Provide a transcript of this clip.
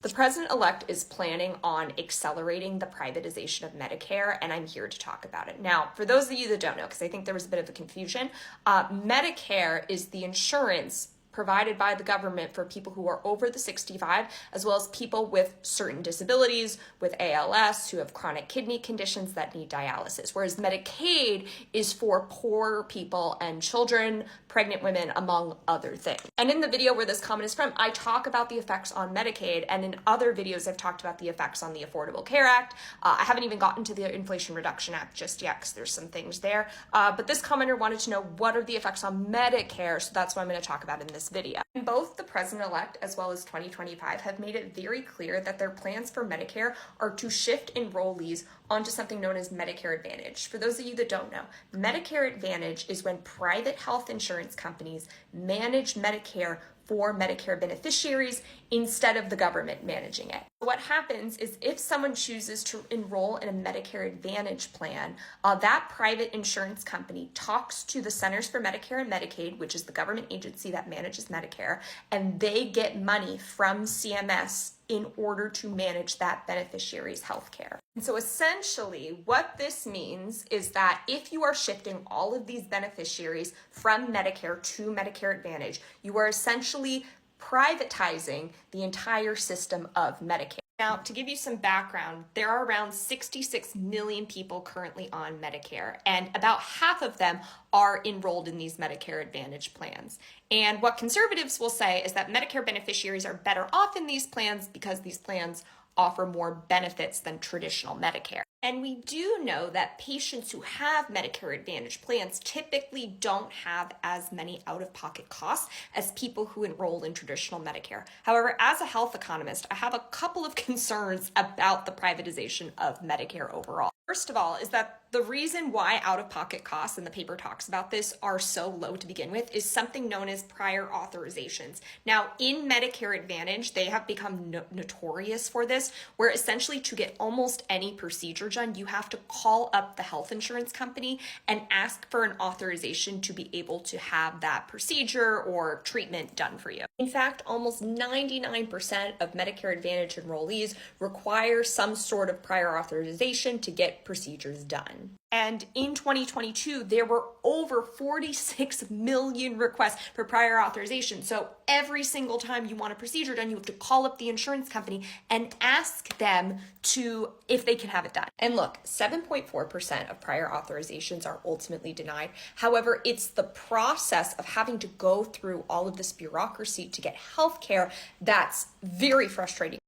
The president-elect is planning on accelerating the privatization of Medicare, and I'm here to talk about it. Now, for those of you that don't know, because I think there was a bit of a confusion, Medicare is the insurance provided by the government for people who are over the 65, as well as people with certain disabilities, with ALS, who have chronic kidney conditions that need dialysis. Whereas Medicaid is for poor people and children, pregnant women, among other things. And in the video where this comment is from, I talk about the effects on Medicaid, and in other videos, I've talked about the effects on the Affordable Care Act. I haven't even gotten to the Inflation Reduction Act just yet, because there's some things there. But this commenter wanted to know what are the effects on Medicare, so that's what I'm going to talk about in this video. And both the president-elect as well as 2025 have made it very clear that their plans for Medicare are to shift enrollees onto something known as Medicare Advantage. For those of you that don't know, Medicare Advantage is when private health insurance companies manage Medicare for Medicare beneficiaries instead of the government managing it. What happens is if someone chooses to enroll in a Medicare Advantage plan, that private insurance company talks to the Centers for Medicare and Medicaid, which is the government agency that manages Medicare, and they get money from CMS in order to manage that beneficiary's health care. And so essentially what this means is that if you are shifting all of these beneficiaries from Medicare to Medicare Advantage, you are essentially privatizing the entire system of Medicare. Now, to give you some background, there are around 66 million people currently on Medicare, and about half of them are enrolled in these Medicare Advantage plans. And what conservatives will say is that Medicare beneficiaries are better off in these plans because these plans offer more benefits than traditional Medicare. And we do know that patients who have Medicare Advantage plans typically don't have as many out-of-pocket costs as people who enroll in traditional Medicare. However, as a health economist, I have a couple of concerns about the privatization of Medicare overall. First of all, is that the reason why out-of-pocket costs, and the paper talks about this, are so low to begin with is something known as prior authorizations. Now, in Medicare Advantage, they have become notorious for this, where essentially to get almost any procedure done, you have to call up the health insurance company and ask for an authorization to be able to have that procedure or treatment done for you. In fact, almost 99% of Medicare Advantage enrollees require some sort of prior authorization to get procedures done. And in 2022, there were over 46 million requests for prior authorization. So every single time you want a procedure done, you have to call up the insurance company and ask them if they can have it done. And look, 7.4% of prior authorizations are ultimately denied. However, it's the process of having to go through all of this bureaucracy to get healthcare that's very frustrating.